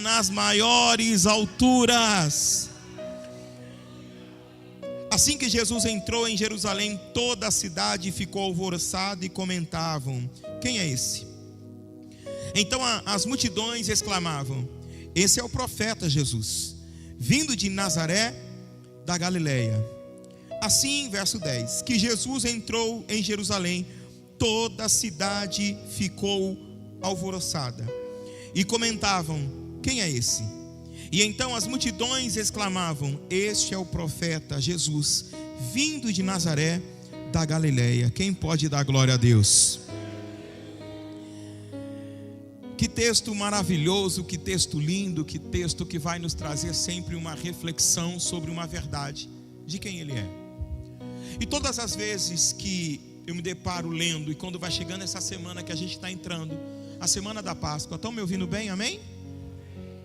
nas maiores alturas. Assim que Jesus entrou em Jerusalém, toda a cidade ficou alvoroçada e comentavam: quem é esse? Então as multidões exclamavam: esse é o profeta Jesus, vindo de Nazaré da Galileia. Assim, verso 10, que Jesus entrou em Jerusalém, toda a cidade ficou alvoroçada e comentavam: quem é esse? E então as multidões exclamavam: este é o profeta Jesus, vindo de Nazaré da Galileia. Quem pode dar glória a Deus? Que texto maravilhoso, que texto lindo, que texto que vai nos trazer sempre uma reflexão sobre uma verdade de quem Ele é. E todas as vezes que eu me deparo lendo, e quando vai chegando essa semana que a gente está entrando, a semana da Páscoa, estão me ouvindo bem? Amém?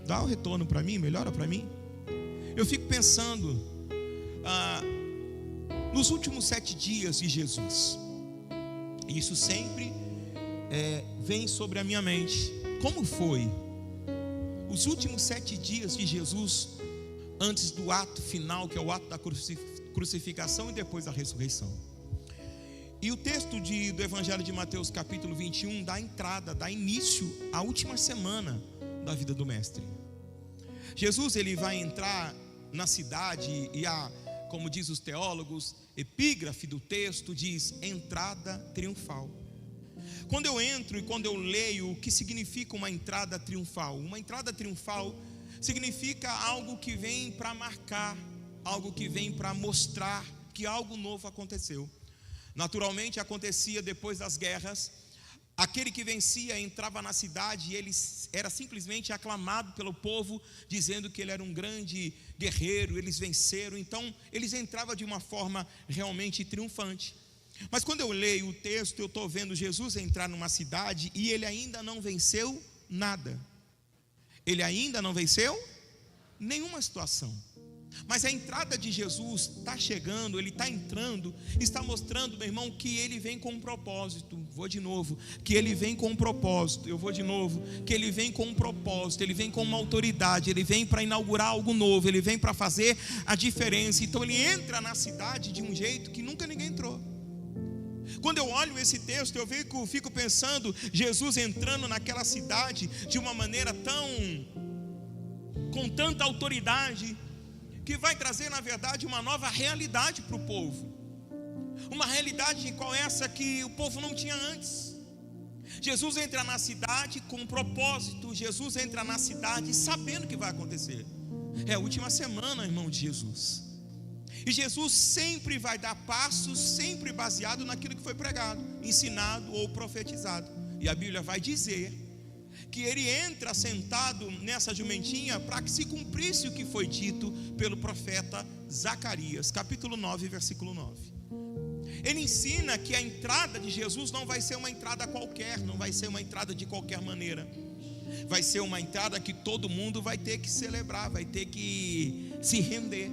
Dá o retorno para mim, melhora para mim. Eu fico pensando nos últimos 7 dias de Jesus. E isso sempre vem sobre a minha mente. Como foi os últimos 7 dias de Jesus antes do ato final, que é o ato da crucificação e depois da ressurreição? E o texto do Evangelho de Mateus capítulo 21 dá entrada, dá início à última semana da vida do Mestre. Jesus, ele vai entrar na cidade e como diz os teólogos, epígrafe do texto diz: entrada triunfal. Quando eu entro e quando eu leio o que significa uma entrada triunfal, uma entrada triunfal significa algo que vem para marcar, algo que vem para mostrar que algo novo aconteceu. Naturalmente acontecia depois das guerras. Aquele que vencia entrava na cidade e ele era simplesmente aclamado pelo povo, dizendo que ele era um grande guerreiro, eles venceram. Então eles entravam de uma forma realmente triunfante. Mas quando eu leio o texto, eu estou vendo Jesus entrar numa cidade e ele ainda não venceu nada. Ele ainda não venceu nenhuma situação. Mas a entrada de Jesus está chegando, ele está entrando, está mostrando, meu irmão, que ele vem com um propósito. Vou de novo, que ele vem com um propósito. Eu vou de novo, que ele vem com um propósito, ele vem com uma autoridade, ele vem para inaugurar algo novo, ele vem para fazer a diferença. Então ele entra na cidade de um jeito que nunca ninguém entrou. Quando eu olho esse texto, eu fico pensando, Jesus entrando naquela cidade de uma maneira com tanta autoridade, que vai trazer na verdade uma nova realidade para o povo. Uma realidade qual é essa que o povo não tinha antes. Jesus entra na cidade com um propósito. Jesus entra na cidade sabendo o que vai acontecer. É a última semana, irmão, de Jesus. E Jesus sempre vai dar passos, sempre baseado naquilo que foi pregado, ensinado ou profetizado. E a Bíblia vai dizer que ele entra sentado nessa jumentinha para que se cumprisse o que foi dito pelo profeta Zacarias, capítulo 9, versículo 9. Ele ensina que a entrada de Jesus não vai ser uma entrada qualquer, não vai ser uma entrada de qualquer maneira. Vai ser uma entrada que todo mundo vai ter que celebrar, vai ter que se render.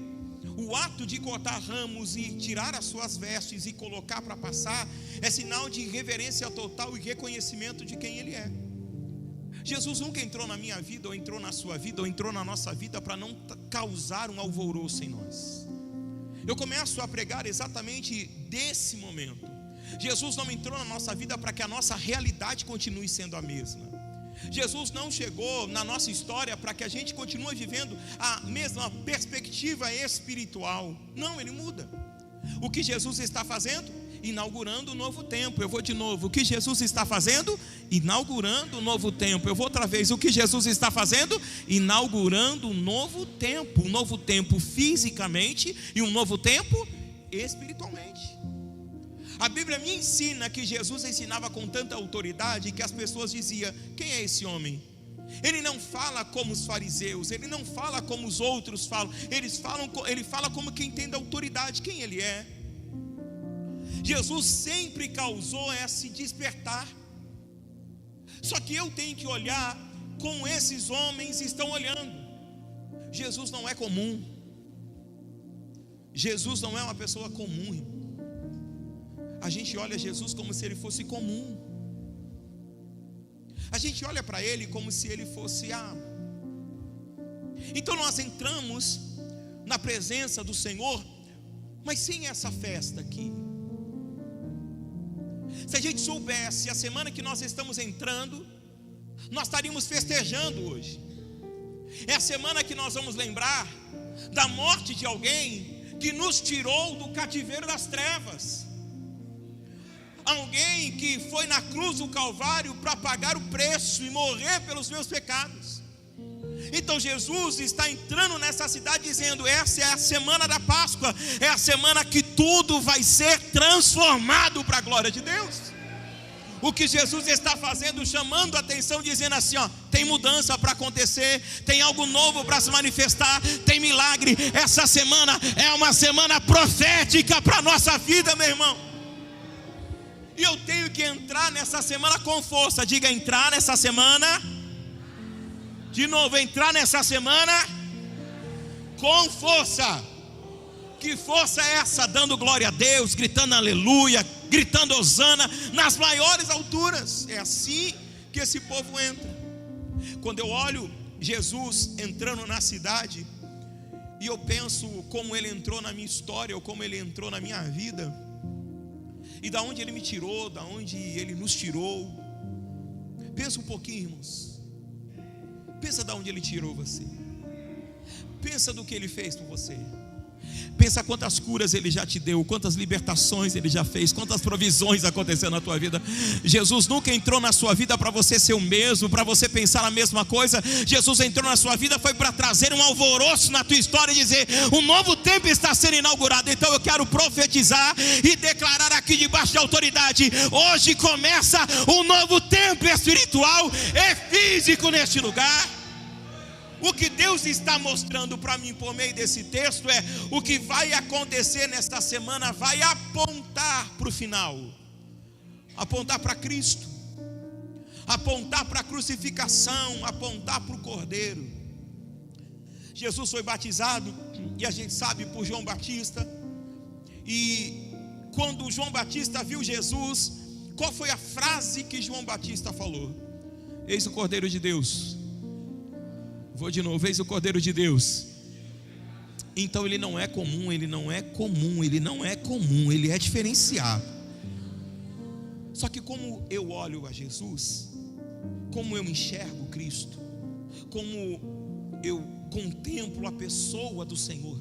O ato de cortar ramos e tirar as suas vestes e colocar para passar é sinal de reverência total e reconhecimento de quem ele é. Jesus nunca entrou na minha vida, ou entrou na sua vida, ou entrou na nossa vida para não causar um alvoroço em nós. Eu começo a pregar exatamente desse momento. Jesus não entrou na nossa vida para que a nossa realidade continue sendo a mesma. Jesus não chegou na nossa história para que a gente continue vivendo a mesma perspectiva espiritual. Não, ele muda. O que Jesus está fazendo? Inaugurando um novo tempo. Eu vou de novo. O que Jesus está fazendo? Inaugurando um novo tempo. Eu vou outra vez. O que Jesus está fazendo? Inaugurando um novo tempo. Um novo tempo fisicamente e um novo tempo espiritualmente. A Bíblia me ensina que Jesus ensinava com tanta autoridade que as pessoas diziam: quem é esse homem? Ele não fala como os fariseus, ele não fala como os outros falam, ele fala como quem tem da autoridade, quem ele é. Jesus sempre causou esse despertar. Só que eu tenho que olhar como esses homens estão olhando. Jesus não é comum. Jesus não é uma pessoa comum, irmão. A gente olha Jesus como se ele fosse comum. A gente olha para ele como se ele fosse Então nós entramos na presença do Senhor, mas sem essa festa aqui. Se a gente soubesse a semana que nós estamos entrando, nós estaríamos festejando hoje. É a semana que nós vamos lembrar da morte de alguém que nos tirou do cativeiro das trevas. Alguém que foi na cruz do Calvário para pagar o preço e morrer pelos meus pecados. Então Jesus está entrando nessa cidade dizendo: essa é a semana da Páscoa, é a semana que tudo vai ser transformado para a glória de Deus. O que Jesus está fazendo, chamando a atenção, dizendo assim: ó, tem mudança para acontecer, tem algo novo para se manifestar, tem milagre. Essa semana é uma semana profética para a nossa vida, meu irmão. E eu tenho que entrar nessa semana com força. Diga: entrar nessa semana. De novo, entrar nessa semana com força. Que força é essa? Dando glória a Deus, gritando aleluia, gritando hosana nas maiores alturas. É assim que esse povo entra. Quando eu olho Jesus entrando na cidade, e eu penso como ele entrou na minha história, ou como ele entrou na minha vida, e da onde ele me tirou, da onde ele nos tirou. Pensa um pouquinho, irmãos. Pensa de onde ele tirou você. Pensa do que ele fez por você. Pensa quantas curas ele já te deu, quantas libertações ele já fez, quantas provisões aconteceram na tua vida. Jesus nunca entrou na sua vida para você ser o mesmo, para você pensar a mesma coisa. Jesus entrou na sua vida foi para trazer um alvoroço na tua história e dizer: um novo tempo está sendo inaugurado. Então eu quero profetizar e declarar aqui debaixo de autoridade: hoje começa um novo tempo espiritual e físico neste lugar. O que Deus está mostrando para mim por meio desse texto é: o que vai acontecer nesta semana vai apontar para o final, apontar para Cristo, apontar para a crucificação, apontar para o Cordeiro. Jesus foi batizado, e a gente sabe, por João Batista. E quando João Batista viu Jesus, qual foi a frase que João Batista falou? Eis o Cordeiro de Deus. Vou de novo: eis o Cordeiro de Deus. Então ele não é comum, ele não é comum, ele não é comum, ele é diferenciado. Só que como eu olho a Jesus, como eu enxergo Cristo, como eu contemplo a pessoa do Senhor,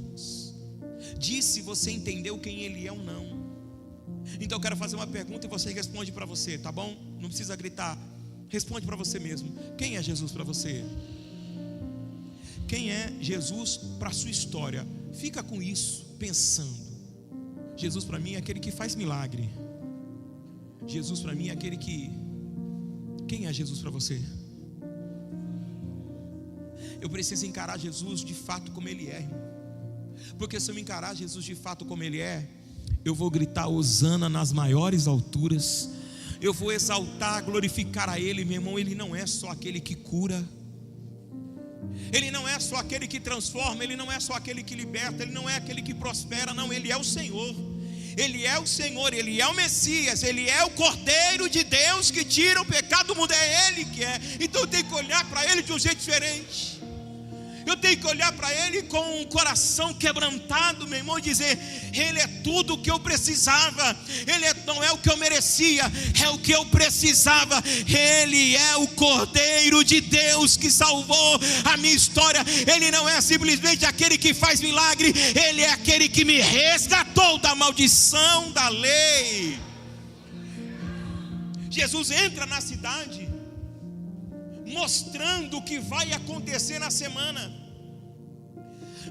diz se você entendeu quem Ele é ou não. Então eu quero fazer uma pergunta e você responde para você, tá bom? Não precisa gritar, responde para você mesmo. Quem é Jesus para você? Quem é Jesus para a sua história? Fica com isso, pensando. Jesus para mim é aquele que faz milagre. Jesus para mim é aquele que... Quem é Jesus para você? Eu preciso encarar Jesus de fato como Ele é, irmão. Porque se eu me encarar Jesus de fato como Ele é, eu vou gritar hosana nas maiores alturas. Eu vou exaltar, glorificar a Ele, meu irmão. Ele não é só aquele que cura, Ele não é só aquele que transforma, Ele não é só aquele que liberta, Ele não é aquele que prospera, não, Ele é o Senhor. Ele é o Senhor, Ele é o Messias, Ele é o Cordeiro de Deus que tira o pecado do mundo, é Ele que é. Então eu tenho que olhar para Ele de um jeito diferente. Eu tenho que olhar para Ele com um coração quebrantado, meu irmão, e dizer: Ele é tudo o que eu precisava. Ele não é o que eu merecia, é o que eu precisava. Ele é o Cordeiro de Deus que salvou a minha história. Ele não é simplesmente aquele que faz milagre, Ele é aquele que me resgatou da maldição da lei. Jesus entra na cidade mostrando o que vai acontecer na semana.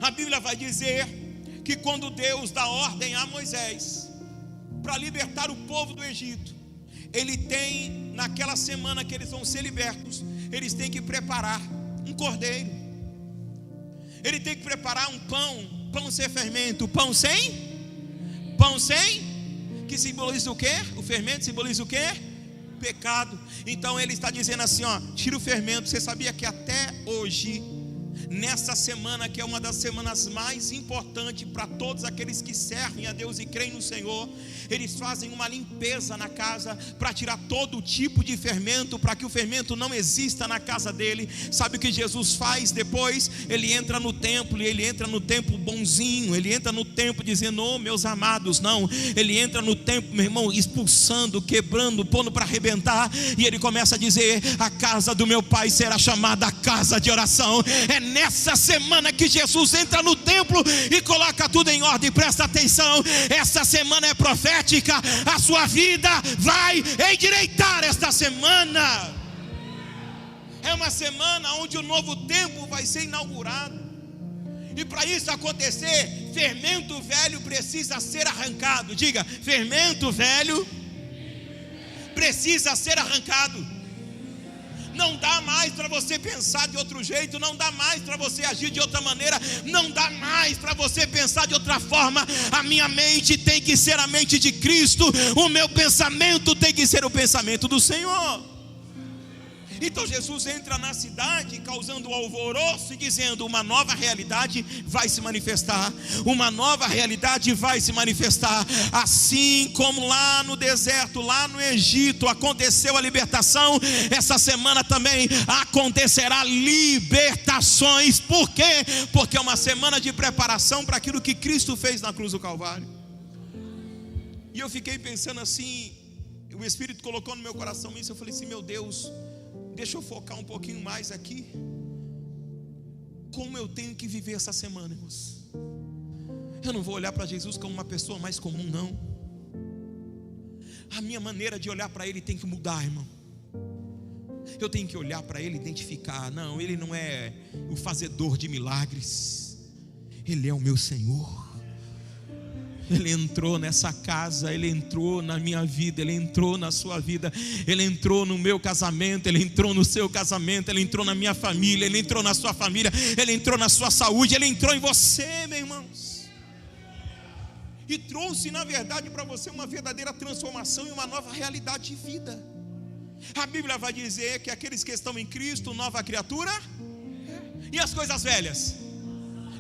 A Bíblia vai dizer que quando Deus dá ordem a Moisés para libertar o povo do Egito, Ele tem, naquela semana que eles vão ser libertos, eles têm que preparar um cordeiro. Ele tem que preparar um pão sem fermento, pão sem, que simboliza o quê? O fermento simboliza o quê? Pecado. Então ele está dizendo assim, ó: tira o fermento. Você sabia que até hoje nessa semana, que é uma das semanas mais importantes para todos aqueles que servem a Deus e creem no Senhor, eles fazem uma limpeza na casa para tirar todo tipo de fermento, para que o fermento não exista na casa dele. Sabe o que Jesus faz depois? Ele entra no templo, e ele entra no templo bonzinho, ele entra no templo dizendo: oh, meus amados, não, ele entra no templo, meu irmão, expulsando, quebrando, pondo para arrebentar, e ele começa a dizer: a casa do meu pai será chamada casa de oração. É nessa semana que Jesus entra no templo e coloca tudo em ordem. Presta atenção, essa semana é profética, a sua vida vai endireitar esta semana. É uma semana onde o novo tempo vai ser inaugurado. E para isso acontecer, fermento velho precisa ser arrancado. Diga: fermento velho precisa ser arrancado. Não dá mais para você pensar de outro jeito, não dá mais para você agir de outra maneira, não dá mais para você pensar de outra forma. A minha mente tem que ser a mente de Cristo, o meu pensamento tem que ser o pensamento do Senhor. Então Jesus entra na cidade causando alvoroço e dizendo: uma nova realidade vai se manifestar, uma nova realidade vai se manifestar. Assim como lá no deserto, lá no Egito aconteceu a libertação, essa semana também acontecerá libertações. Por quê? Porque é uma semana de preparação para aquilo que Cristo fez na cruz do Calvário. E eu fiquei pensando assim, o Espírito colocou no meu coração isso, eu falei assim: meu Deus, deixa eu focar um pouquinho mais aqui. Como eu tenho que viver essa semana, irmãos? Eu não vou olhar para Jesus como uma pessoa mais comum, não. A minha maneira de olhar para Ele tem que mudar, irmão. Eu tenho que olhar para Ele e identificar: não, Ele não é o fazedor de milagres, Ele é o meu Senhor. Ele entrou nessa casa, Ele entrou na minha vida, Ele entrou na sua vida, Ele entrou no meu casamento, Ele entrou no seu casamento, Ele entrou na minha família, Ele entrou na sua família, Ele entrou na sua saúde, Ele entrou em você, meus irmãos. E trouxe na verdade para você uma verdadeira transformação e uma nova realidade de vida. A Bíblia vai dizer que aqueles que estão em Cristo, nova criatura, e as coisas velhas,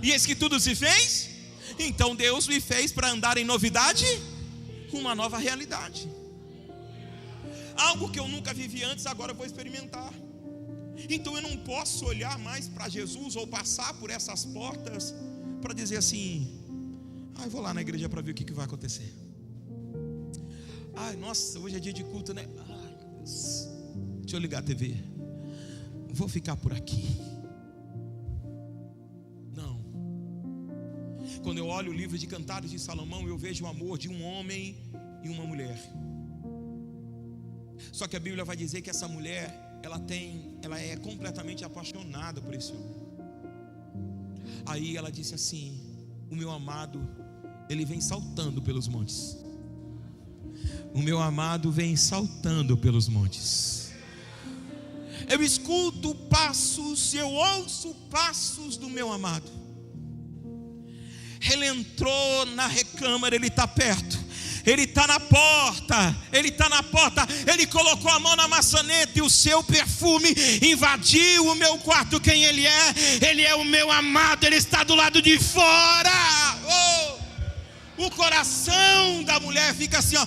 e eis que tudo se fez. Então Deus me fez para andar em novidade, uma nova realidade. Algo que eu nunca vivi antes, agora eu vou experimentar. Então eu não posso olhar mais para Jesus ou passar por essas portas para dizer assim: eu vou lá na igreja para ver o que vai acontecer. Nossa, hoje é dia de culto, né? Deus, deixa eu ligar a TV. Vou ficar por aqui. Quando eu olho o livro de Cantares de Salomão, eu vejo o amor de um homem e uma mulher. Só que a Bíblia vai dizer que essa mulher, ela é completamente apaixonada por esse homem. Aí ela disse assim: o meu amado, ele vem saltando pelos montes. O meu amado vem saltando pelos montes. Eu escuto passos, eu ouço passos do meu amado. Ele entrou na recâmara, Ele está perto, Ele está na porta, Ele está na porta. Ele colocou a mão na maçaneta e o seu perfume invadiu o meu quarto. Quem Ele é? Ele é o meu amado, Ele está do lado de fora. O coração da mulher fica assim, ó,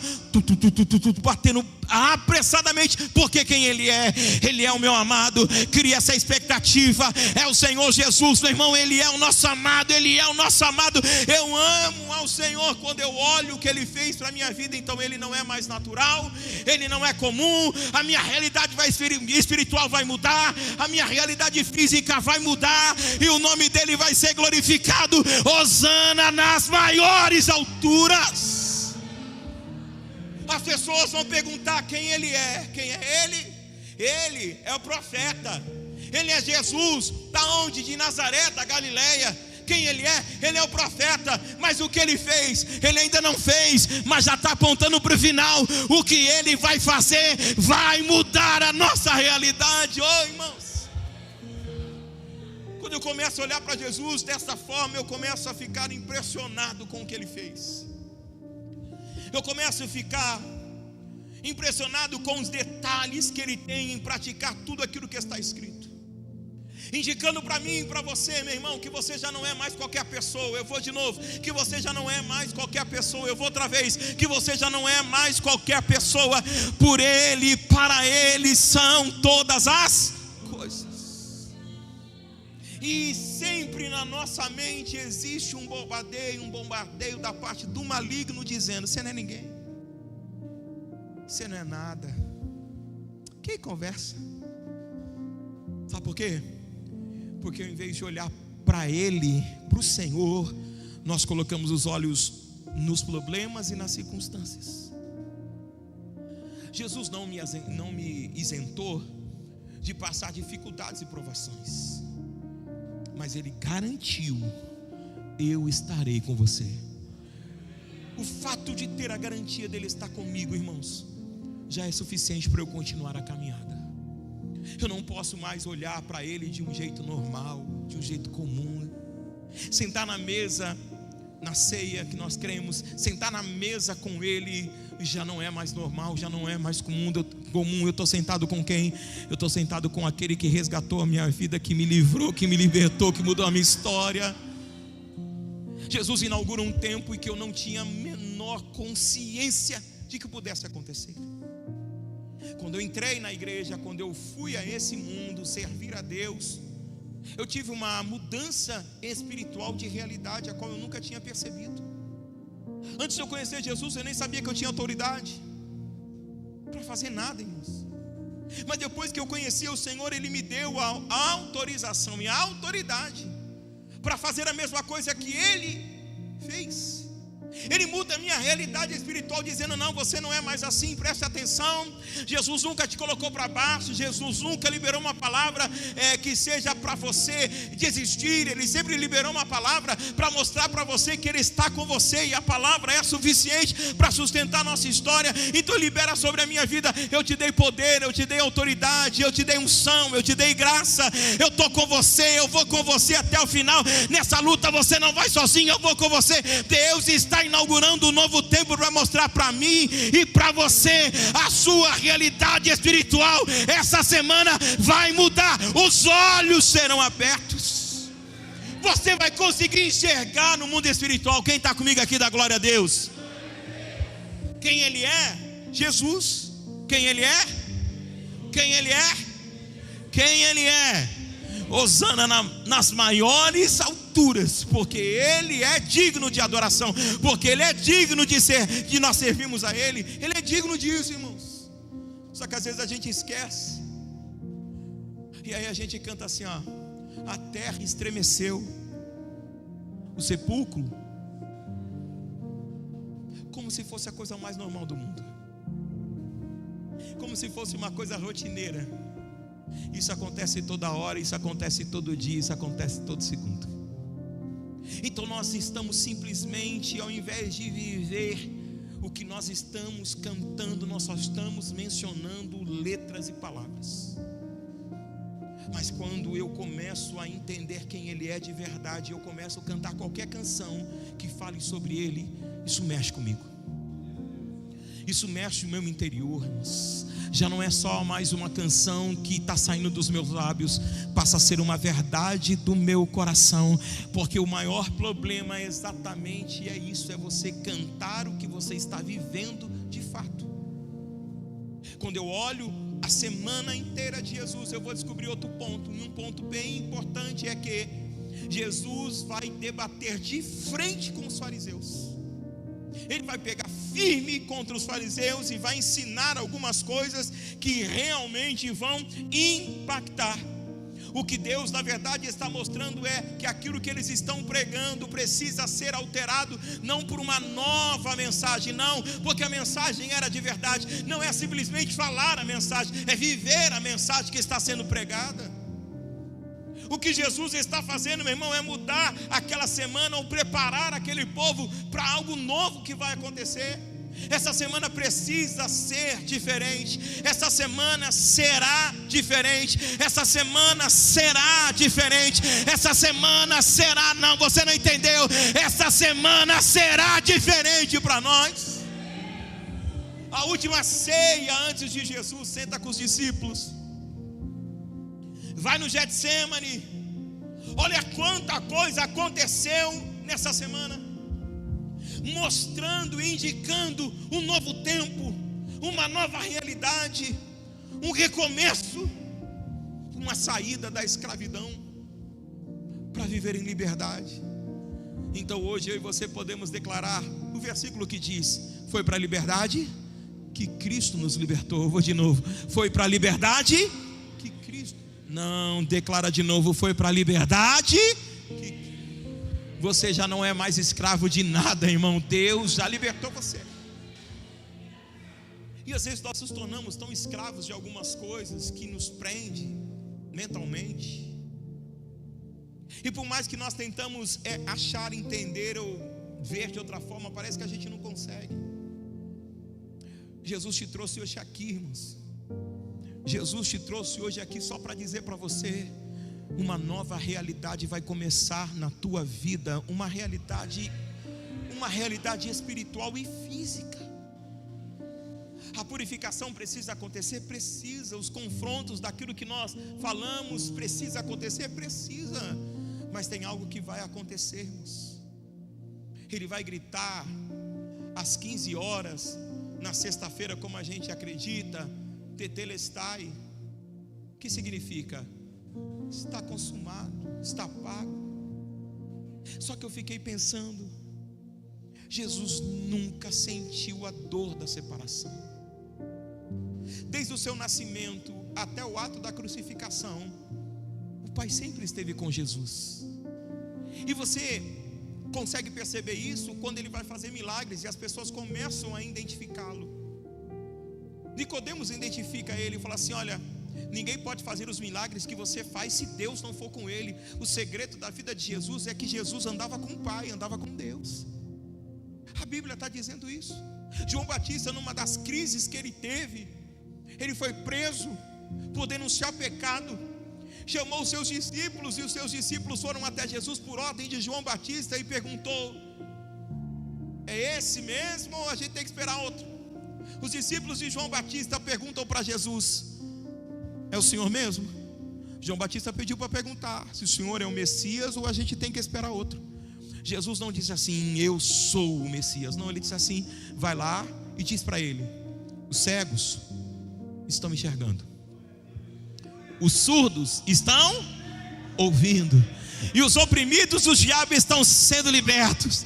batendo apressadamente, porque quem Ele é? Ele é o meu amado. Cria essa expectativa, é o Senhor Jesus, meu irmão. Ele é o nosso amado, Ele é o nosso amado. Eu amo ao Senhor quando eu olho o que Ele fez para a minha vida. Então Ele não é mais natural, Ele não é comum. A minha realidade espiritual vai mudar, a minha realidade física vai mudar, e o nome dEle vai ser glorificado. Hosana nas maiores alturas. As pessoas vão perguntar quem Ele é. Quem é Ele? Ele é o profeta, Ele é Jesus. Da onde? De Nazaré, da Galileia. Quem Ele é? Ele é o profeta. Mas o que Ele fez? Ele ainda não fez, mas já está apontando para o final. O que Ele vai fazer vai mudar a nossa realidade. Irmãos, quando eu começo a olhar para Jesus dessa forma, eu começo a ficar impressionado com o que Ele fez. Eu começo a ficar impressionado com os detalhes que Ele tem em praticar tudo aquilo que está escrito. indicando para mim e para você, meu irmão, que você já não é mais qualquer pessoa. Eu vou de novo, que você já não é mais qualquer pessoa. Eu vou outra vez, que você já não é mais qualquer pessoa. Por Ele, para Ele são todas as coisas. E sempre na nossa mente existe um bombardeio da parte do maligno dizendo: você não é ninguém, você não é nada. Que conversa. Sabe por quê? Porque ao invés de olhar para Ele, para o Senhor, nós colocamos os olhos nos problemas e nas circunstâncias. Jesus não me isentou de passar dificuldades e provações, mas Ele garantiu: eu estarei com você. O fato de ter a garantia dele estar comigo, irmãos, já é suficiente para eu continuar a caminhada. Eu não posso mais olhar para Ele de um jeito normal, de um jeito comum. Sentar na mesa, na ceia que nós cremos, sentar na mesa com Ele já não é mais normal, já não é mais comum. Eu estou sentado com quem? Eu estou sentado com aquele que resgatou a minha vida, que me livrou, que me libertou, que mudou a minha história. Jesus inaugura um tempo em que eu não tinha a menor consciência de que pudesse acontecer. Quando eu entrei na igreja, quando eu fui a esse mundo servir a Deus, eu tive uma mudança espiritual de realidade, a qual eu nunca tinha percebido. Antes de eu conhecer Jesus, eu nem sabia que eu tinha autoridade para fazer nada, irmãos. Mas depois que eu conheci o Senhor, Ele me deu a autorização e a autoridade para fazer a mesma coisa que Ele fez. Ele muda a minha realidade espiritual, dizendo: não, você não é mais assim, preste atenção. Jesus nunca te colocou para baixo. Jesus nunca liberou uma palavra que seja para você desistir. Ele sempre liberou uma palavra para mostrar para você que Ele está com você, e a palavra é suficiente para sustentar a nossa história. Então libera sobre a minha vida: eu te dei poder, eu te dei autoridade, eu te dei unção, eu te dei graça. Eu estou com você, eu vou com você até o final. Nessa luta você não vai sozinho, eu vou com você. Deus está inaugurando um novo tempo para mostrar para mim e para você a sua realidade espiritual. Essa semana vai mudar, os olhos serão abertos, você vai conseguir enxergar no mundo espiritual. Quem está comigo aqui, dá glória a Deus. Quem Ele é? Jesus. Quem Ele é? Quem Ele é? Quem Ele é? Hosana nas maiores alturas, porque Ele é digno de adoração, porque Ele é digno de nós servirmos a Ele. Ele é digno disso, irmãos. Só que às vezes a gente esquece, e aí a gente canta assim, ó: a terra estremeceu, o sepulcro, como se fosse a coisa mais normal do mundo, como se fosse uma coisa rotineira. Isso acontece toda hora, isso acontece todo dia, isso acontece todo segundo. Então nós estamos simplesmente, ao invés de viver o que nós estamos cantando, nós só estamos mencionando letras e palavras. Mas quando eu começo a entender quem Ele é de verdade, eu começo a cantar qualquer canção que fale sobre Ele, isso mexe comigo. Isso mexe no meu interior, irmãos. Já não é só mais uma canção que está saindo dos meus lábios, passa a ser uma verdade do meu coração. Porque o maior problema é exatamente isso: é você cantar o que você está vivendo de fato. Quando eu olho a semana inteira de Jesus, eu vou descobrir outro ponto. E um ponto bem importante é que Jesus vai debater de frente com os fariseus. Ele vai pegar firme contra os fariseus e vai ensinar algumas coisas que realmente vão impactar. O que Deus na verdade está mostrando é que aquilo que eles estão pregando precisa ser alterado, não por uma nova mensagem, não, porque a mensagem era de verdade. Não é simplesmente falar a mensagem, é viver a mensagem que está sendo pregada. O que Jesus está fazendo, meu irmão, é mudar aquela semana, ou preparar aquele povo para algo novo que vai acontecer. Essa semana precisa ser diferente. Essa semana será diferente. Essa semana será diferente. Essa semana será, não, você não entendeu. Essa semana será diferente para nós. A última ceia antes de Jesus senta com os discípulos, vai no Getsemane. Olha quanta coisa aconteceu nessa semana, mostrando e indicando um novo tempo, uma nova realidade, um recomeço, uma saída da escravidão para viver em liberdade. Então hoje eu e você podemos declarar o versículo que diz: foi para a liberdade que Cristo nos libertou. Eu vou de novo: foi para a liberdade que Cristo. Não, declara de novo: foi para a liberdade que você já não é mais escravo de nada, irmão. Deus já libertou você. E às vezes nós nos tornamos tão escravos de algumas coisas que nos prende mentalmente. E por mais que nós tentamos achar, entender ou ver de outra forma, parece que a gente não consegue. Jesus te trouxe hoje aqui, irmãos. Jesus te trouxe hoje aqui só para dizer para você: uma nova realidade vai começar na tua vida, uma realidade espiritual e física. A purificação precisa acontecer, precisa. Os confrontos daquilo que nós falamos precisa acontecer, precisa. Mas tem algo que vai acontecer, irmãos. Ele vai gritar às 15 horas na sexta-feira, como a gente acredita, tetelestai, que significa: está consumado, está pago. Só que eu fiquei pensando, Jesus nunca sentiu a dor da separação. Desde o seu nascimento até o ato da crucificação, o Pai sempre esteve com Jesus. E você consegue perceber isso quando ele vai fazer milagres e as pessoas começam a identificá-lo. Nicodemos identifica ele e fala assim: olha, ninguém pode fazer os milagres que você faz se Deus não for com ele. O segredo da vida de Jesus é que Jesus andava com o Pai, andava com Deus. A Bíblia está dizendo isso. João Batista, numa das crises que ele teve, ele foi preso por denunciar pecado, chamou os seus discípulos, e os seus discípulos foram até Jesus por ordem de João Batista e perguntou: é esse mesmo ou a gente tem que esperar outro? Os discípulos de João Batista perguntam para Jesus: é o Senhor mesmo? João Batista pediu para perguntar se o Senhor é o Messias ou a gente tem que esperar outro. Jesus não disse assim: eu sou o Messias. Não, ele disse assim: vai lá e diz para ele: os cegos estão enxergando, os surdos estão ouvindo, e os oprimidos dos diabos estão sendo libertos.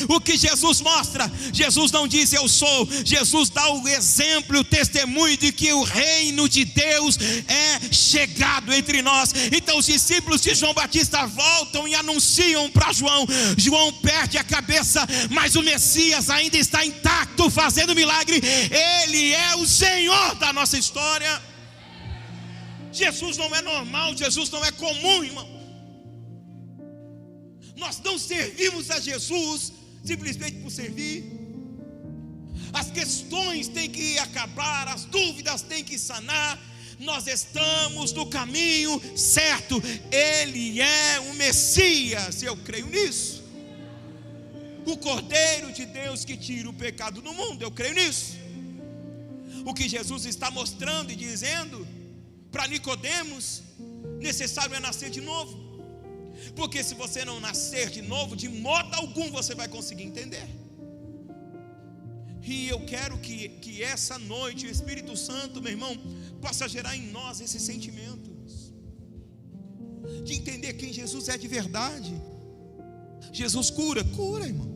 O que Jesus mostra? Jesus não diz eu sou. Jesus dá o exemplo e o testemunho de que o reino de Deus é chegado entre nós. Então os discípulos de João Batista voltam e anunciam para João. João perde a cabeça, mas o Messias ainda está intacto, fazendo milagre. Ele é o Senhor da nossa história. Jesus não é normal, Jesus não é comum, irmão. Nós não servimos a Jesus simplesmente por servir. As questões têm que acabar, as dúvidas têm que sanar. Nós estamos no caminho certo. Ele é o Messias, eu creio nisso. O Cordeiro de Deus que tira o pecado do mundo, eu creio nisso. O que Jesus está mostrando e dizendo para Nicodemos: necessário é nascer de novo. Porque se você não nascer de novo, de modo algum você vai conseguir entender. E eu quero que essa noite o Espírito Santo, meu irmão, possa gerar em nós esse sentimento de entender quem Jesus é de verdade. Jesus cura, irmão.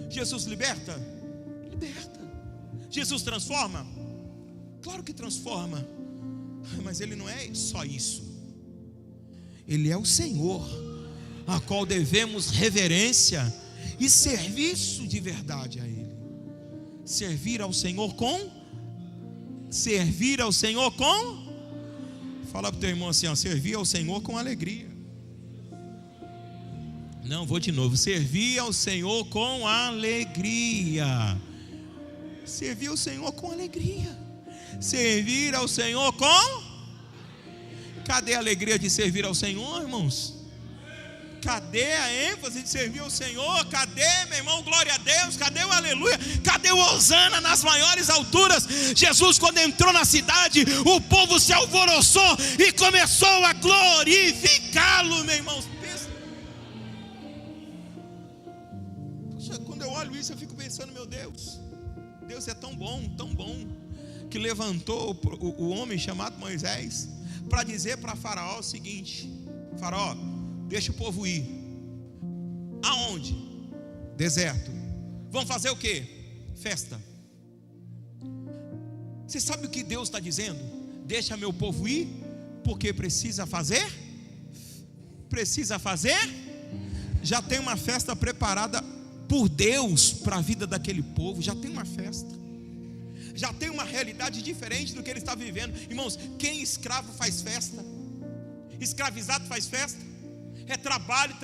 Jesus liberta, liberta. Jesus transforma, claro que transforma. Mas Ele não é só isso. Ele é o Senhor, a qual devemos reverência e serviço de verdade a Ele. Servir ao Senhor com? Fala para o teu irmão assim, ó: servir ao Senhor com alegria. Não, vou de novo: servir ao Senhor com alegria. Servir ao Senhor com alegria. Servir ao Senhor com? Cadê a alegria de servir ao Senhor, irmãos? cadê a ênfase de servir ao Senhor? Cadê, meu irmão, glória a Deus? Cadê o aleluia? Cadê o hosana nas maiores alturas? Jesus, quando entrou na cidade, o povo se alvoroçou e começou a glorificá-lo, meu irmão. Pensa. Poxa, quando eu olho isso, eu fico pensando, meu Deus, Deus é tão bom, que levantou o homem chamado Moisés para dizer para Faraó o seguinte: Faraó, deixa o povo ir. Aonde? Deserto. Vão fazer o quê? Festa. Você sabe o que Deus está dizendo? Deixa meu povo ir, porque precisa fazer? Já tem uma festa preparada por Deus para a vida daquele povo. Já tem uma festa, já tem uma realidade diferente do que ele está vivendo. Irmãos, quem escravo faz festa? Escravizado faz festa? É trabalho.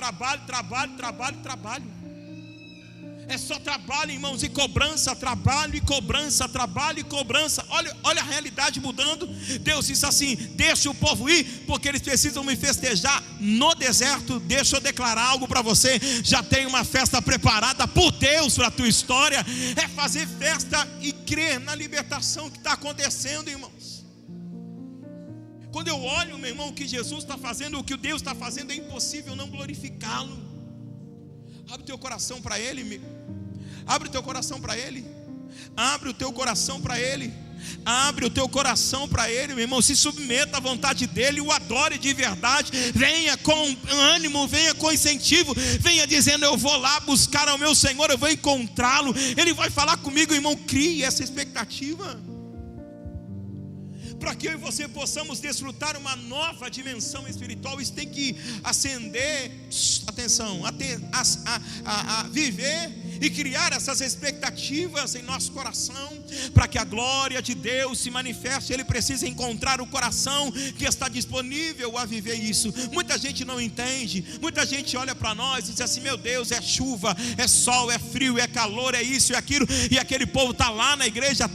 É só trabalho, irmãos, e cobrança, trabalho e cobrança. Olha a realidade mudando. Deus disse assim: deixa o povo ir, porque eles precisam me festejar no deserto. Deixa eu declarar algo para você: já tem uma festa preparada por Deus para a tua história. É fazer festa e crer na libertação que está acontecendo, irmãos. Quando eu olho, meu irmão, o que Jesus está fazendo, o que Deus está fazendo, é impossível não glorificá-lo. Abre o teu coração para Ele. Abre o teu coração para Ele. Abre o teu coração para Ele. Abre o teu coração para Ele, meu irmão. Se submeta à vontade dEle, o adore de verdade. Venha com ânimo, venha com incentivo. Venha dizendo: eu vou lá buscar ao meu Senhor, eu vou encontrá-lo. Ele vai falar comigo, irmão. Crie essa expectativa, para que eu e você possamos desfrutar uma nova dimensão espiritual. Isso tem que acender, atenção, a viver e criar essas expectativas em nosso coração, para que a glória de Deus se manifeste. Ele precisa encontrar o coração que está disponível a viver isso. Muita gente não entende, muita gente olha para nós e diz assim: meu Deus, é chuva, é sol, é frio, é calor, é isso e aquilo, e aquele povo está lá na igreja.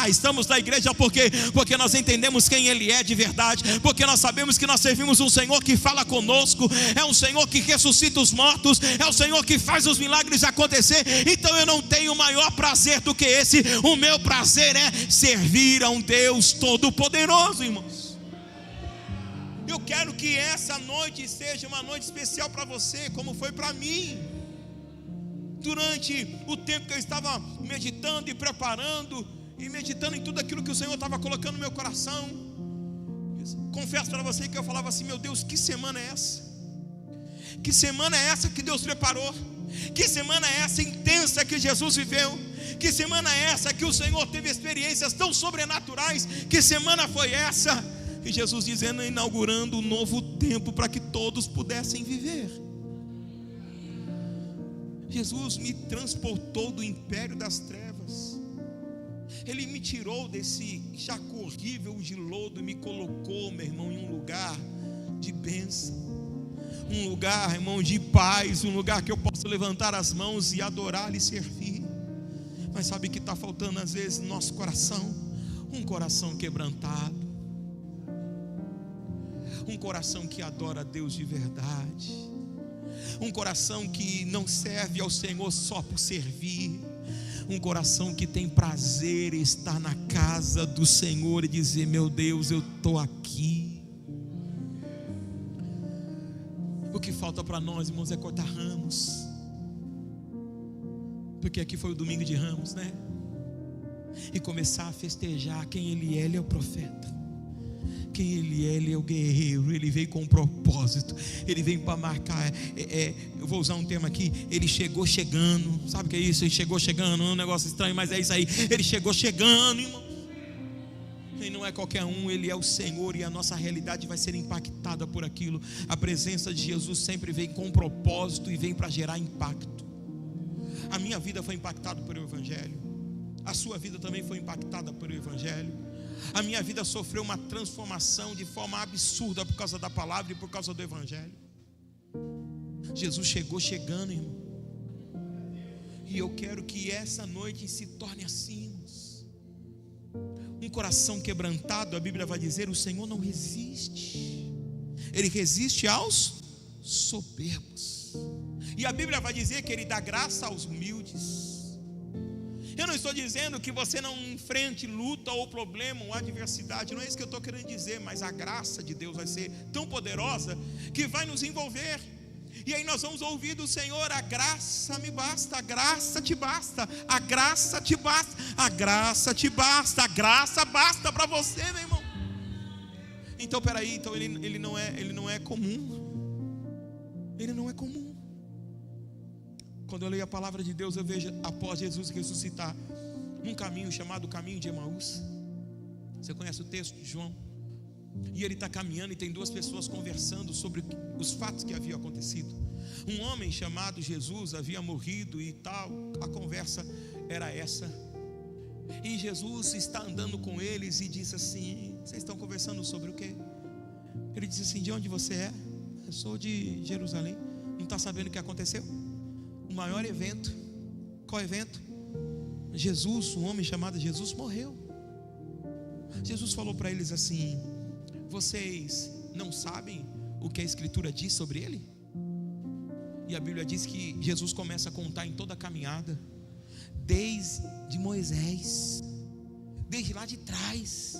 Estamos na igreja porque nós entendemos quem Ele é de verdade, porque nós sabemos que nós servimos um Senhor que fala conosco, é um Senhor que ressuscita os mortos, é o Senhor que faz os milagres acontecer. Então eu não tenho maior prazer do que esse. O meu prazer é servir a um Deus todo-poderoso, irmãos. Eu quero que essa noite seja uma noite especial para você, como foi para mim. Durante o tempo que eu estava meditando e preparando, e meditando em tudo aquilo que o Senhor estava colocando no meu coração, confesso para você que eu falava assim: meu Deus, que semana é essa? Que semana é essa que Deus preparou? Que semana é essa intensa que Jesus viveu? Que semana é essa que o Senhor teve experiências tão sobrenaturais? Que semana foi essa? E Jesus dizendo, inaugurando um novo tempo para que todos pudessem viver. Jesus me transportou do império das trevas. Ele me tirou desse chaco horrível de lodo e me colocou, meu irmão, em um lugar de bênção. Um lugar, irmão, de paz, um lugar que eu posso levantar as mãos e adorar e servir. Mas sabe o que está faltando às vezes no nosso coração? Um coração quebrantado, um coração que adora a Deus de verdade, um coração que não serve ao Senhor só por servir, um coração que tem prazer em estar na casa do Senhor e dizer: meu Deus, eu estou aqui. O que falta para nós, irmãos, é cortar ramos, porque aqui foi o domingo de Ramos, né? E começar a festejar quem Ele é. Ele é o profeta, quem Ele é. Ele é o guerreiro. Ele veio com um propósito, Ele veio para marcar, eu vou usar um termo aqui: Ele chegou chegando. Sabe o que é isso? Ele chegou chegando, é um negócio estranho, mas é isso aí. Ele chegou chegando, irmão. E não é qualquer um, Ele é o Senhor, e a nossa realidade vai ser impactada por aquilo. A presença de Jesus sempre vem com um propósito e vem para gerar impacto. A minha vida foi impactada pelo Evangelho, a sua vida também foi impactada pelo Evangelho. A minha vida sofreu uma transformação de forma absurda por causa da palavra e por causa do Evangelho. Jesus chegou chegando, irmão. E eu quero que essa noite se torne assim. Um coração quebrantado, a Bíblia vai dizer, o Senhor não resiste. Ele resiste aos soberbos. E a Bíblia vai dizer que Ele dá graça aos humildes. Eu não estou dizendo que você não enfrente luta ou problema ou adversidade, não é isso que eu estou querendo dizer, mas a graça de Deus vai ser tão poderosa que vai nos envolver. E aí nós vamos ouvir do Senhor: a graça me basta, a graça te basta, a graça te basta, a graça te basta, a graça basta para você, meu irmão. Então peraí, então ele não é comum. Ele não é comum. Quando eu leio a palavra de Deus, eu vejo após Jesus ressuscitar, num caminho chamado caminho de Emaús. Você conhece o texto de João? E ele está caminhando e tem duas pessoas conversando sobre os fatos que haviam acontecido. Um homem chamado Jesus havia morrido e tal. A conversa era essa. E Jesus está andando com eles e diz assim: vocês estão conversando sobre o quê? Ele disse assim: de onde você é? Eu sou de Jerusalém. Não está sabendo o que aconteceu? O maior evento. Qual evento? Jesus, um homem chamado Jesus morreu. Jesus falou para eles assim: vocês não sabem o que a Escritura diz sobre ele? E a Bíblia diz que Jesus começa a contar em toda a caminhada, desde Moisés, desde lá de trás,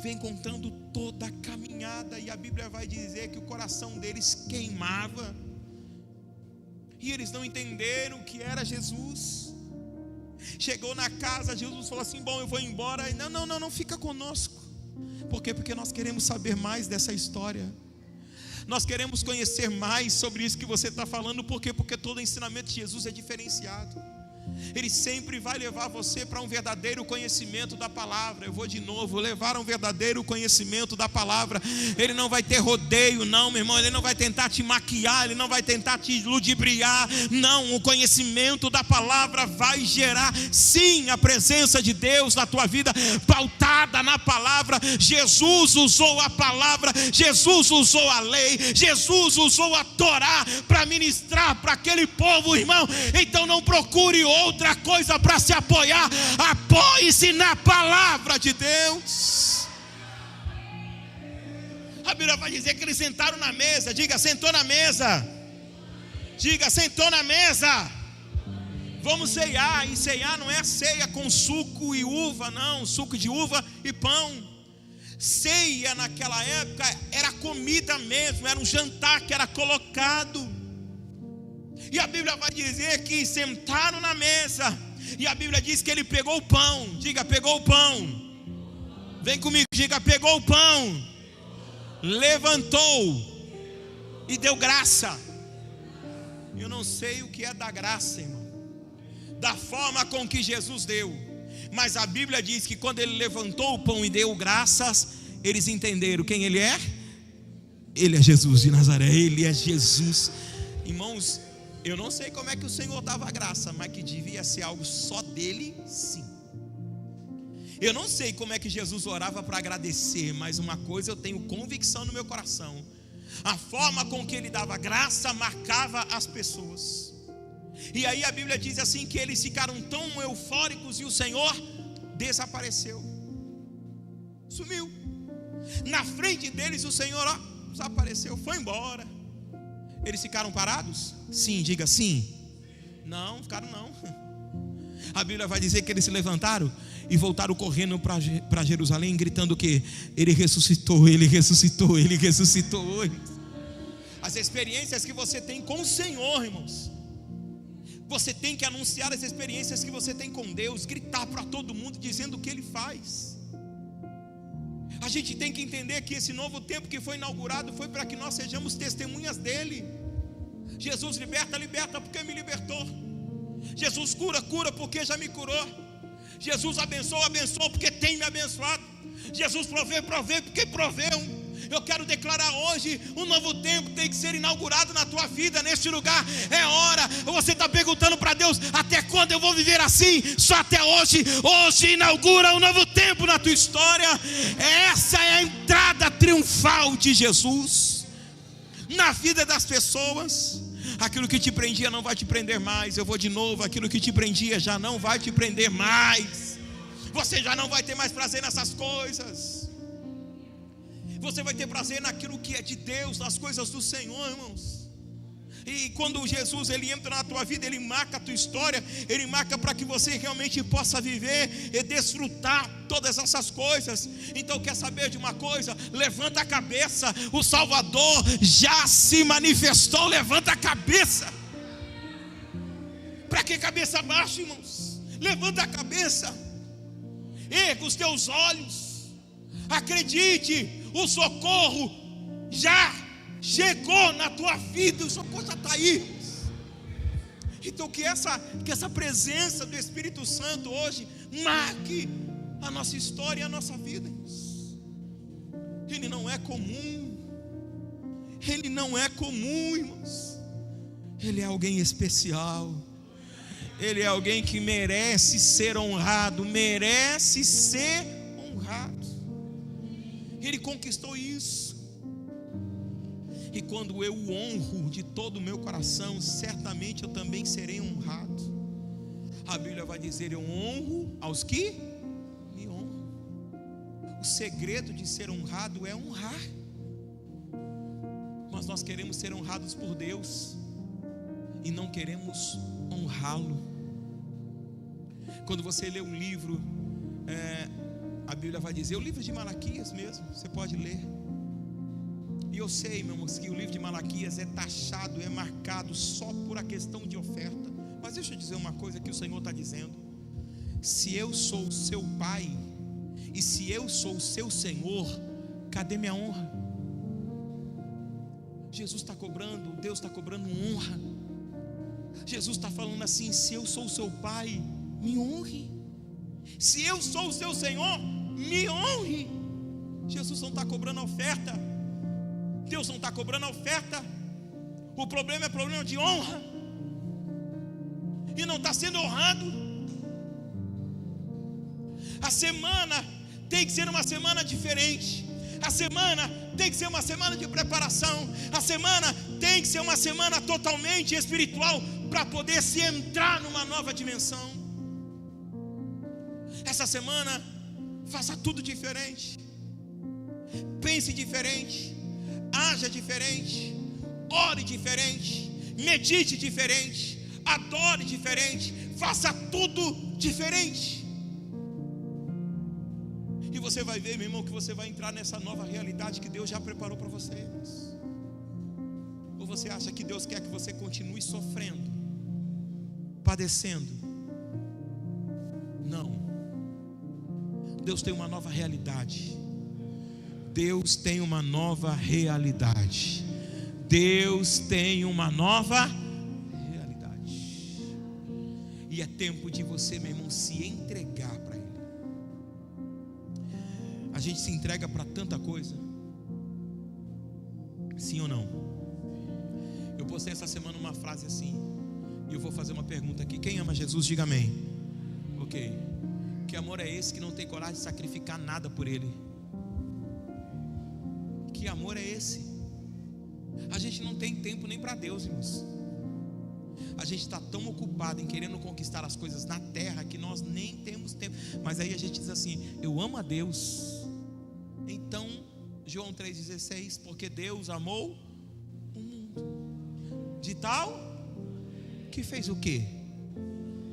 vem contando toda a caminhada. E a Bíblia vai dizer que o coração deles queimava, e eles não entenderam o que era Jesus. Chegou na casa, Jesus falou assim: bom, eu vou embora. E não, fica conosco. Por quê? Porque nós queremos saber mais dessa história. Nós queremos conhecer mais sobre isso que você está falando. Por quê? Porque todo ensinamento de Jesus é diferenciado. Ele sempre vai levar você para um verdadeiro conhecimento da palavra. Eu vou de novo, levar a um verdadeiro conhecimento da palavra. Ele não vai ter rodeio, não, meu irmão. Ele não vai tentar te maquiar, ele não vai tentar te ludibriar. Não, o conhecimento da palavra vai gerar, sim, a presença de Deus na tua vida, pautada na palavra. Jesus usou a palavra, Jesus usou a lei, Jesus usou a Torá para ministrar para aquele povo, irmão. Então não procure outra coisa para se apoiar. Apoie-se na palavra de Deus. A Bíblia vai dizer que eles sentaram na mesa. Diga: sentou na mesa. Diga: sentou na mesa. Vamos ceiar. E ceiar não é ceia com suco e uva, não, suco de uva e pão. Ceia naquela época era comida mesmo, era um jantar que era colocado. E a Bíblia vai dizer que sentaram na mesa. E a Bíblia diz que ele pegou o pão. Diga: pegou o pão. Vem comigo, diga: pegou o pão, levantou e deu graça. Eu não sei o que é dar graça, irmão, da forma com que Jesus deu. Mas a Bíblia diz que quando ele levantou o pão e deu graças, eles entenderam quem ele é. Ele é Jesus de Nazaré. Ele é Jesus. Irmãos, eu não sei como é que o Senhor dava graça, mas que devia ser algo só dele, sim. Eu não sei como é que Jesus orava para agradecer, mas uma coisa eu tenho convicção no meu coração: a forma com que ele dava graça marcava as pessoas. E aí a Bíblia diz assim que eles ficaram tão eufóricos e o Senhor desapareceu, sumiu. Na frente deles o Senhor desapareceu, foi embora. Eles ficaram parados? Sim, diga sim. Não, ficaram não. A Bíblia vai dizer que eles se levantaram e voltaram correndo para Jerusalém, gritando o quê? Ele ressuscitou, ele ressuscitou, ele ressuscitou. As experiências que você tem com o Senhor, irmãos, você tem que anunciar as experiências que você tem com Deus, gritar para todo mundo dizendo o que Ele faz. A gente tem que entender que esse novo tempo que foi inaugurado foi para que nós sejamos testemunhas dele. Jesus liberta, liberta porque me libertou. Jesus cura, cura porque já me curou. Jesus abençoa, abençoa porque tem me abençoado. Jesus provê, provê porque proveu. Eu quero declarar hoje: um novo tempo tem que ser inaugurado na tua vida, neste lugar. É hora. Você está perguntando para Deus: até quando eu vou viver assim? Só até hoje. Hoje inaugura um novo tempo na tua história. Essa é a entrada triunfal de Jesus na vida das pessoas. Aquilo que te prendia não vai te prender mais. Eu vou de novo: aquilo que te prendia já não vai te prender mais. Você já não vai ter mais prazer nessas coisas. Você vai ter prazer naquilo que é de Deus, nas coisas do Senhor, irmãos. E quando Jesus ele entra na tua vida, ele marca a tua história, ele marca para que você realmente possa viver e desfrutar todas essas coisas. Então quer saber de uma coisa? Levanta a cabeça, o Salvador já se manifestou. Levanta a cabeça. Para que cabeça baixa, irmãos? Levanta a cabeça, erga os teus olhos, acredite, o socorro já chegou na tua vida, o socorro já está aí. Então que essa presença do Espírito Santo hoje marque a nossa história e a nossa vida. Ele não é comum, ele não é comum, irmãos. Ele é alguém especial, ele é alguém que merece ser honrado, merece ser honrado. Ele conquistou isso. E quando eu o honro de todo o meu coração, certamente eu também serei honrado. A Bíblia vai dizer: eu honro aos que me honram. O segredo de ser honrado é honrar. Mas nós queremos ser honrados por Deus e não queremos honrá-lo. Quando você lê um livro, a Bíblia vai dizer, o livro de Malaquias mesmo, você pode ler. E eu sei, meu irmão, que o livro de Malaquias é taxado, é marcado só por a questão de oferta. Mas deixa eu dizer uma coisa que o Senhor está dizendo: se eu sou o seu pai, e se eu sou o seu Senhor, cadê minha honra? Jesus está cobrando, Deus está cobrando honra. Jesus está falando assim: se eu sou o seu pai, me honre. Se eu sou o seu Senhor, me honre. Jesus não está cobrando a oferta, Deus não está cobrando a oferta. O problema é problema de honra, e não está sendo honrado. A semana tem que ser uma semana diferente. A semana tem que ser uma semana de preparação. A semana tem que ser uma semana totalmente espiritual, para poder se entrar numa nova dimensão. Essa semana faça tudo diferente, pense diferente, haja diferente, ore diferente, medite diferente, adore diferente, faça tudo diferente. E você vai ver, meu irmão, que você vai entrar nessa nova realidade que Deus já preparou para você. Ou você acha que Deus quer que você continue sofrendo, padecendo? Não. Deus tem uma nova realidade. Deus tem uma nova realidade. Deus tem uma nova realidade. E é tempo de você, meu irmão, se entregar para Ele. A gente se entrega para tanta coisa. Sim ou não? Eu postei essa semana uma frase assim, e eu vou fazer uma pergunta aqui: quem ama Jesus, diga amém. Ok. Que amor é esse que não tem coragem de sacrificar nada por Ele? Que amor é esse? A gente não tem tempo nem para Deus, irmãos. A gente está tão ocupado em querendo conquistar as coisas na terra que nós nem temos tempo. Mas aí a gente diz assim: eu amo a Deus. Então, João 3,16, porque Deus amou o mundo de tal que fez o quê?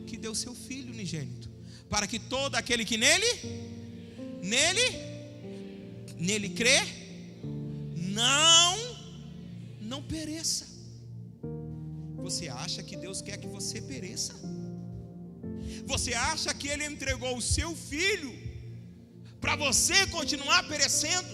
Que deu seu Filho unigênito, para que todo aquele que nele crê, não pereça. Você acha que Deus quer que você pereça? Você acha que Ele entregou o seu Filho para você continuar perecendo?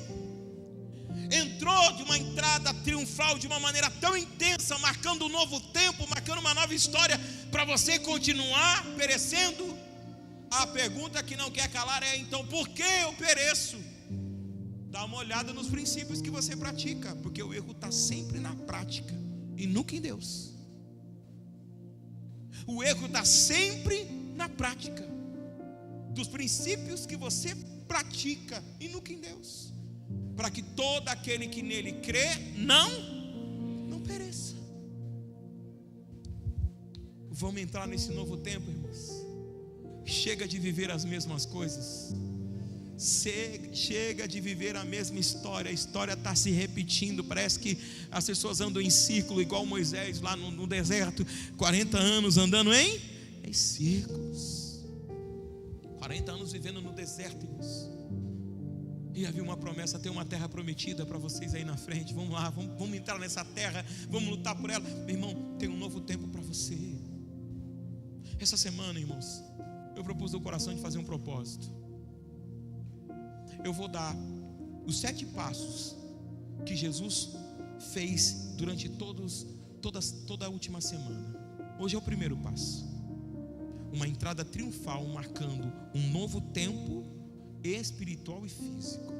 Entrou de uma entrada triunfal de uma maneira tão intensa, marcando um novo tempo, marcando uma nova história, para você continuar perecendo? A pergunta que não quer calar é: então por que eu pereço? Dá uma olhada nos princípios que você pratica, porque o erro está sempre na prática e nunca em Deus. O erro está sempre na prática dos princípios que você pratica e nunca em Deus, para que todo aquele que nele crê não pereça. Vamos entrar nesse novo tempo, irmãos. Chega de viver as mesmas coisas. chega de viver a mesma história. A história está se repetindo. Parece que as pessoas andam em círculo, igual Moisés lá no deserto, 40 anos andando em círculos, 40 anos vivendo no deserto, irmãos. E havia uma promessa, tem uma terra prometida para vocês aí na frente. Vamos lá, vamos entrar nessa terra, vamos lutar por ela. Meu irmão, tem um novo tempo para você. Essa semana, irmãos, eu propus no coração de fazer um propósito. Eu vou dar os 7 passos que Jesus fez durante toda a última semana. Hoje é o primeiro passo, uma entrada triunfal marcando um novo tempo espiritual e físico.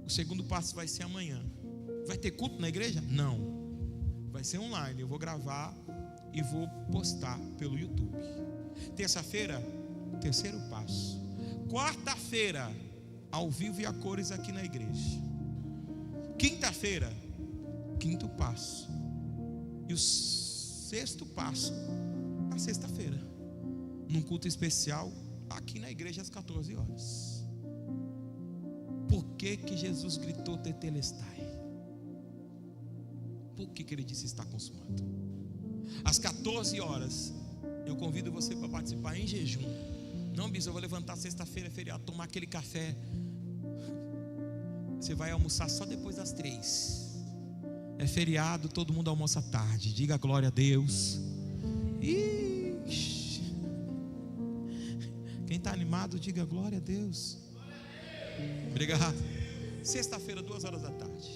O segundo passo vai ser amanhã. Vai ter culto na igreja? Não, vai ser online. Eu vou gravar e vou postar pelo YouTube. Terça-feira, terceiro passo. Quarta-feira, ao vivo e a cores aqui na igreja. Quinta-feira, quinto passo. E o sexto passo, na sexta-feira, num culto especial aqui na igreja às 14 horas. Por que Jesus gritou tetelestai? Por que ele disse está consumado? Às 14 horas eu convido você para participar em jejum. Não, bispo, eu vou levantar sexta-feira, feriado, tomar aquele café. Você vai almoçar só depois das 3. É feriado, todo mundo almoça tarde. Diga glória a Deus. Ixi. Quem está animado, diga glória a Deus. Obrigado. Sexta-feira, 2 horas da tarde.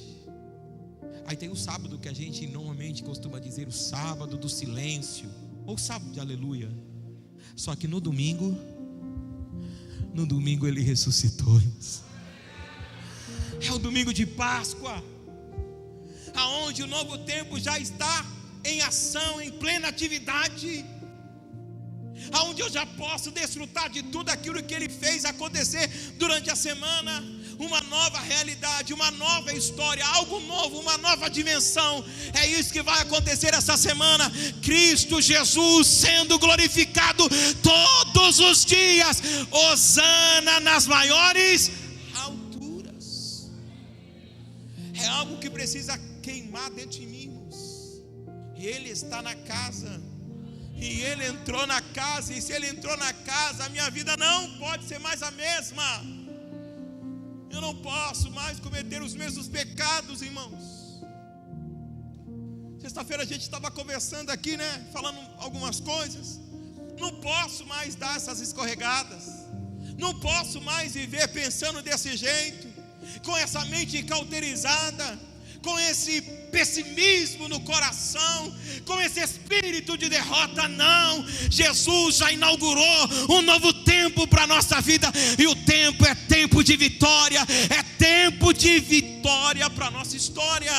Aí tem o sábado, que a gente normalmente costuma dizer o sábado do silêncio, ou sábado de aleluia. Só que no domingo ele ressuscitou. É o domingo de Páscoa, aonde o novo tempo já está em ação, em plena atividade, aonde eu já posso desfrutar de tudo aquilo que Ele fez acontecer durante a semana. Uma nova realidade, uma nova história, algo novo, uma nova dimensão. É isso que vai acontecer essa semana. Cristo Jesus sendo glorificado todos os dias. Hosana nas maiores alturas. É algo que precisa queimar dentro de mim, irmãos. Ele está na casa, e Ele entrou na casa. E se Ele entrou na casa, a minha vida não pode ser mais a mesma. Eu não posso mais cometer os mesmos pecados, irmãos. Sexta-feira a gente estava conversando aqui, né? Falando algumas coisas. Não posso mais dar essas escorregadas. Não posso mais viver pensando desse jeito, com essa mente cauterizada, com esse pessimismo no coração, com esse espírito de derrota. Não, Jesus já inaugurou um novo tempo para a nossa vida, e o tempo é tempo de vitória, é tempo de vitória para a nossa história.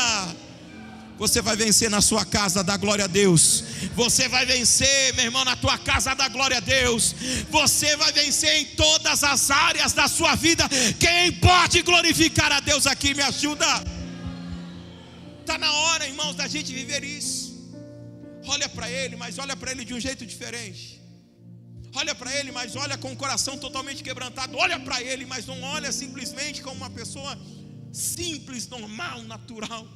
Você vai vencer na sua casa, dá glória a Deus. Você vai vencer, meu irmão, na tua casa, dá glória a Deus. Você vai vencer em todas as áreas da sua vida. Quem pode glorificar a Deus aqui, me ajuda. Está na hora, irmãos, da gente viver isso. Olha para Ele, mas olha para Ele de um jeito diferente. Olha para Ele, mas olha com o coração totalmente quebrantado. Olha para Ele, mas não olha simplesmente como uma pessoa simples, normal, natural.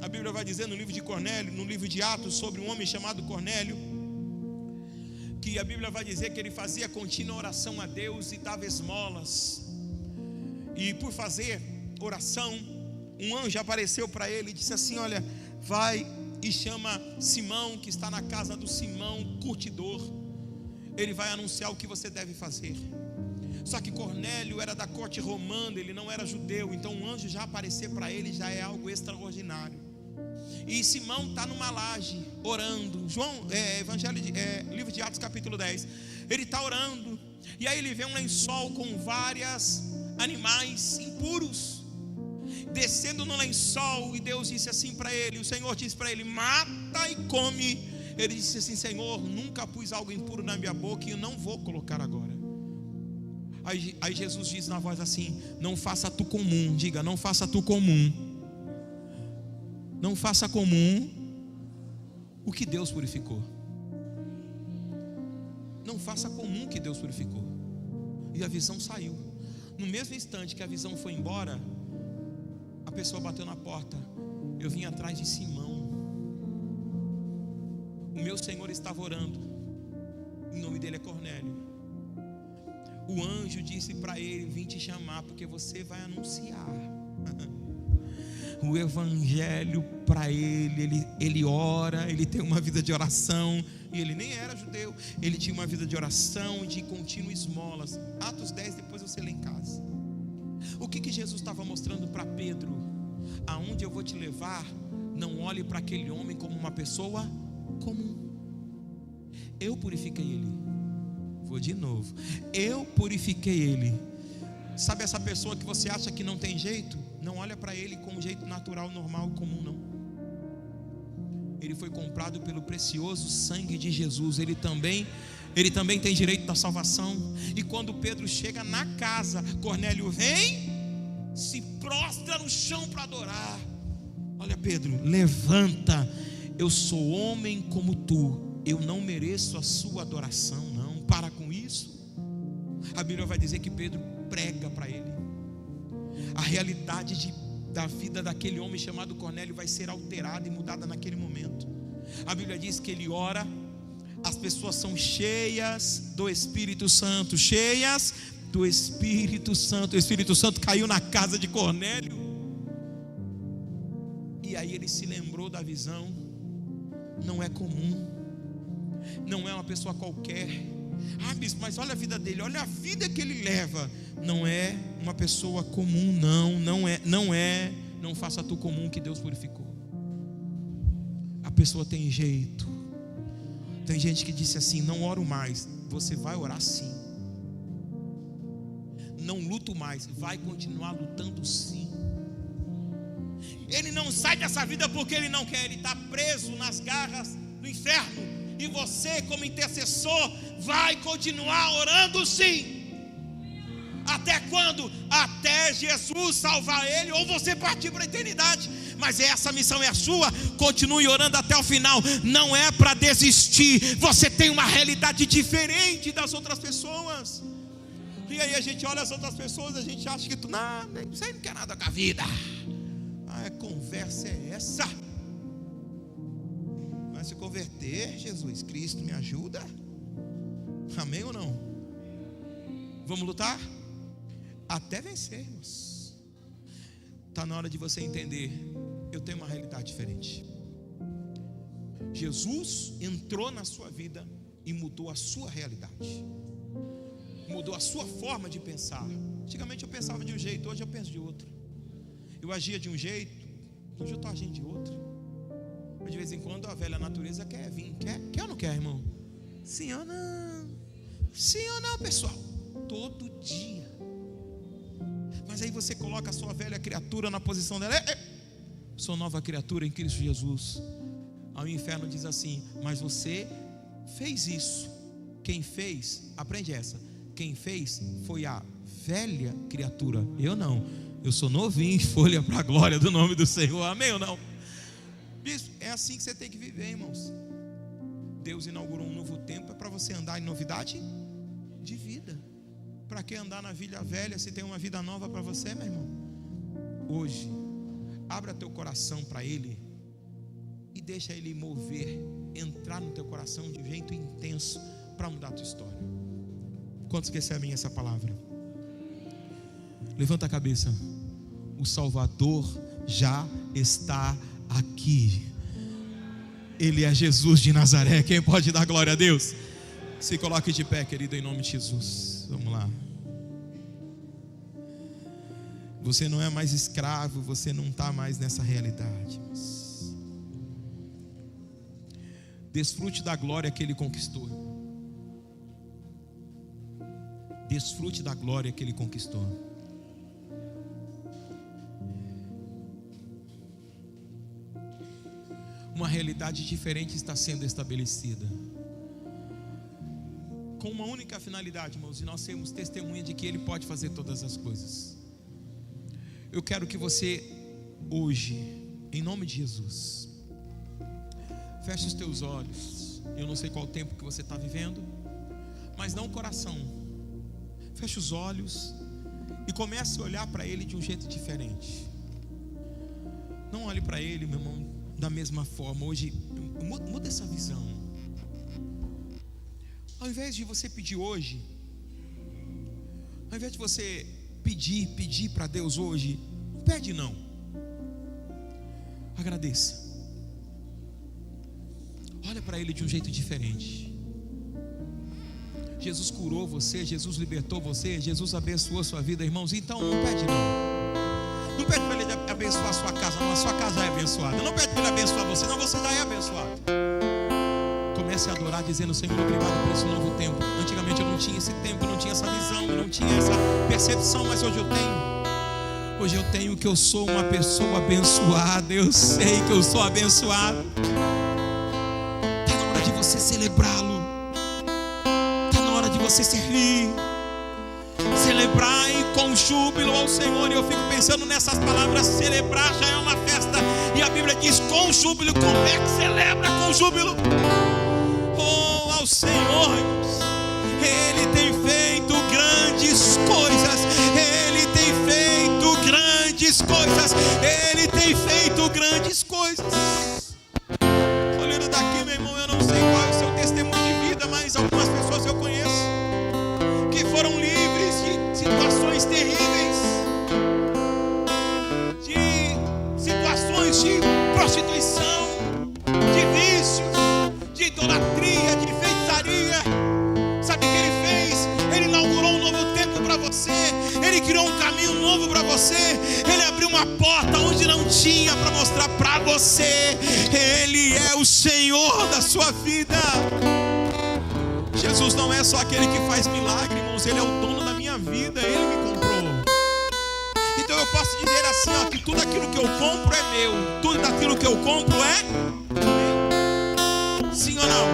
A Bíblia vai dizer no livro de Cornélio, no livro de Atos, sobre um homem chamado Cornélio, que a Bíblia vai dizer que ele fazia contínua oração a Deus e dava esmolas. E por fazer oração, um anjo apareceu para ele e disse assim: olha, vai e chama Simão, que está na casa do Simão curtidor. Ele vai anunciar o que você deve fazer. Só que Cornélio era da corte romana, ele não era judeu. Então um anjo já aparecer para ele já é algo extraordinário. E Simão está numa laje orando. Livro de Atos capítulo 10. Ele está orando, e aí ele vê um lençol com vários animais impuros descendo no lençol, e Deus disse assim para ele, o Senhor disse para ele: mata e come. Ele disse assim: Senhor, nunca pus algo impuro na minha boca, e eu não vou colocar agora. Aí Jesus diz na voz assim: não faça tu comum. Diga, não faça tu comum. Não faça comum o que Deus purificou. Não faça comum o que Deus purificou. E a visão saiu. No mesmo instante que a visão foi embora, a pessoa bateu na porta. Eu vim atrás de Simão. O meu Senhor estava orando. O nome dele é Cornélio. O anjo disse para ele: vim te chamar porque você vai anunciar o evangelho para ele. Ele ora, ele tem uma vida de oração. E ele nem era judeu, ele tinha uma vida de oração, de contínuo esmolas. Atos 10, depois você lê em casa. O que Jesus estava mostrando para Pedro? Aonde eu vou te levar, não olhe para aquele homem como uma pessoa comum. Eu purifiquei ele. Vou de novo. Eu purifiquei ele. Sabe essa pessoa que você acha que não tem jeito? Não olha para ele com um jeito natural, normal, comum, não. Ele foi comprado pelo precioso sangue de Jesus. Ele também tem direito da salvação. E quando Pedro chega na casa, Cornélio vem, se prostra no chão para adorar. Olha, Pedro, levanta. Eu sou homem como tu. Eu não mereço a sua adoração, não. Para com isso. A Bíblia vai dizer que Pedro prega para ele. A realidade da vida daquele homem chamado Cornélio vai ser alterada e mudada naquele momento. A Bíblia diz que ele ora, as pessoas são cheias do Espírito Santo, cheias do Espírito Santo. O Espírito Santo caiu na casa de Cornélio. E aí ele se lembrou da visão. Não é comum, não é uma pessoa qualquer. Ah, bispo, mas olha a vida dele, olha a vida que ele leva. Não é uma pessoa comum, não é. Não faça tu comum que Deus purificou. A pessoa tem jeito. Tem gente que disse assim: não oro mais. Você vai orar sim. Não luto mais. Vai continuar lutando sim. Ele não sai dessa vida porque ele não quer. Ele está preso nas garras do inferno. E você, como intercessor, vai continuar orando sim. Até quando? Até Jesus salvar ele, ou você partir para a eternidade. Mas essa missão é a sua. Continue orando até o final. Não é para desistir. Você tem uma realidade diferente das outras pessoas. E aí a gente olha as outras pessoas, a gente acha que você não quer nada com a vida. A conversa é essa. Vai se converter, Jesus Cristo me ajuda. Amém ou não? Vamos lutar? Até vencer, irmãos. Está na hora de você entender: eu tenho uma realidade diferente. Jesus entrou na sua vida e mudou a sua realidade, mudou a sua forma de pensar. Antigamente eu pensava de um jeito, hoje eu penso de outro. Eu agia de um jeito, hoje eu estou agindo de outro. Mas de vez em quando a velha natureza quer vir. Quer ou não quer, irmão? Sim ou não? Sim ou não, pessoal? Todo dia. Mas aí você coloca a sua velha criatura na posição dela. Sou nova criatura em Cristo Jesus. Aí o inferno diz assim: mas você fez isso. Quem fez, aprende essa. Quem fez foi a velha criatura. Eu não. Eu sou novinho em folha para a glória do nome do Senhor. Amém ou não? Isso, é assim que você tem que viver, irmãos. Deus inaugurou um novo tempo. É para você andar em novidade de vida. Para que andar na vida velha se tem uma vida nova para você, meu irmão? Hoje, abra teu coração para Ele e deixa Ele mover, entrar no teu coração de um jeito intenso para mudar a tua história. Quantos recebem essa palavra? Levanta a cabeça. O Salvador já está aqui. Ele é Jesus de Nazaré. Quem pode dar glória a Deus? Se coloque de pé, querido, em nome de Jesus. Vamos lá. Você não é mais escravo. Você não está mais nessa realidade. Desfrute da glória que Ele conquistou. Desfrute da glória que Ele conquistou. Uma realidade diferente está sendo estabelecida, com uma única finalidade, irmãos, e nós sermos testemunha de que Ele pode fazer todas as coisas. Eu quero que você hoje, em nome de Jesus, feche os teus olhos. Eu não sei qual tempo que você está vivendo, mas não o coração. Feche os olhos e comece a olhar para Ele de um jeito diferente. Não olhe para Ele, meu irmão, da mesma forma. Hoje, muda essa visão. Ao invés de você pedir hoje, ao invés de você pedir para Deus hoje, não pede não. Agradeça. Olha para Ele de um jeito diferente. Jesus curou você, Jesus libertou você, Jesus abençoou a sua vida, irmãos. Então não pede não. Não pede para Ele abençoar a sua casa, não, a sua casa é abençoada. Não pede para Ele abençoar você, não, você já é abençoado. Comece a adorar dizendo: Senhor, obrigado por esse novo tempo. Antigamente eu não tinha esse tempo, eu não tinha essa visão, eu não tinha essa percepção, mas hoje eu tenho. Hoje eu tenho que eu sou uma pessoa abençoada. Eu sei que eu sou abençoado. Está na hora de você celebrá-lo. Está na hora de você servir, celebrar com júbilo ao Senhor. E eu fico pensando nessas palavras: celebrar já é uma festa. E a Bíblia diz com júbilo. Como é que celebra com júbilo? Oh, ao Senhor, Ele tem feito grandes coisas. Ele tem feito grandes coisas. Ele tem feito grandes coisas. Olhando daqui, meu irmão, eu não sei qual é o seu testemunho de vida, mas algumas pessoas eu conheço que foram livres de situações terríveis, de situações de prostituição, de vícios, de idolatria, de feitiçaria. Sabe o que Ele fez? Ele inaugurou um novo tempo para você. Ele criou um caminho novo para você. Ele abriu uma porta onde não tinha, para mostrar para você: Ele é o Senhor da sua vida. Jesus não é só aquele que faz milagre, irmãos. Ele é o dono da minha vida. Ele me comprou. Então eu posso dizer assim, ó, que tudo aquilo que eu compro é meu. Tudo aquilo que eu compro é meu. Sim ou não?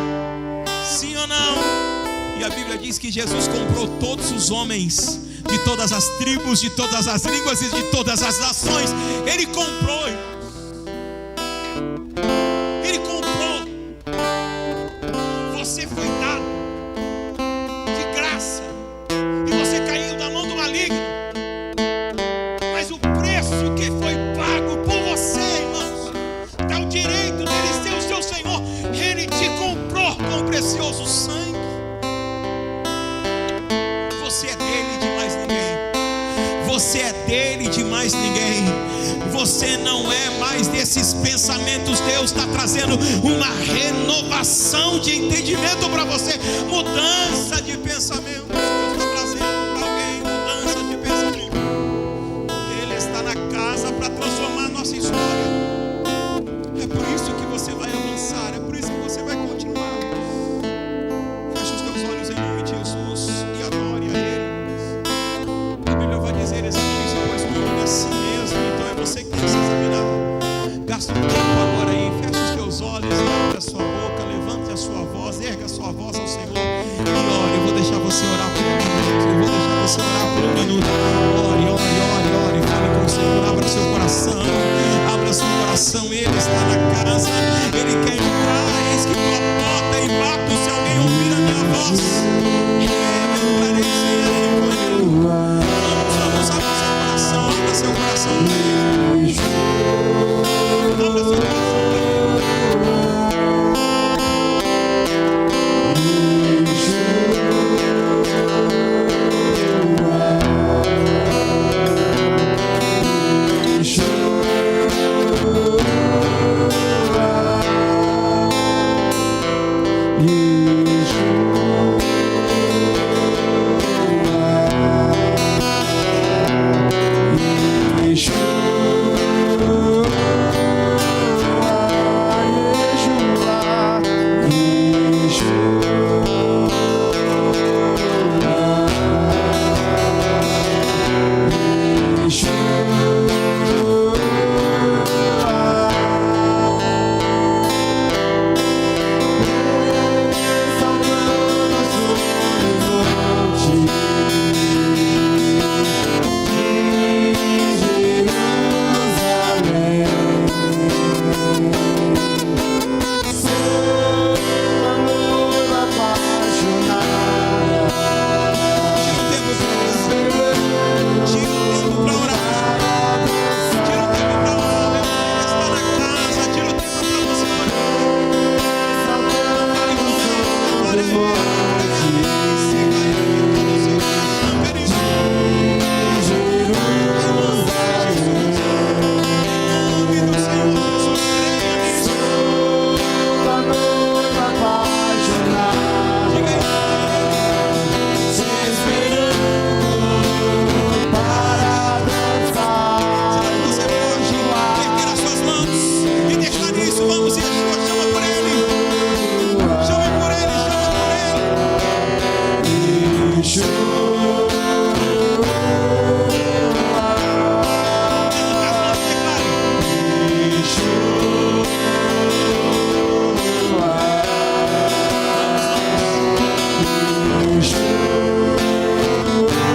Sim ou não? E a Bíblia diz que Jesus comprou todos os homens, de todas as tribos, de todas as línguas e de todas as nações. Ele comprou, irmãos. Ele comprou. Você foi dado de graça e você caiu da mão do maligno. Mas o preço que foi pago por você, irmãos, dá o direito dele ser o seu Senhor. Ele te comprou com precioso sangue. Você é dele de mais ninguém. Você é dele de mais ninguém. Você não é mais desses pensamentos. Deus está trazendo uma renovação de entendimento para você. Mudança de pensamento. Deus está trazendo para alguém mudança de pensamento. Ele está na casa para transformar a nossa história. É por isso que você vai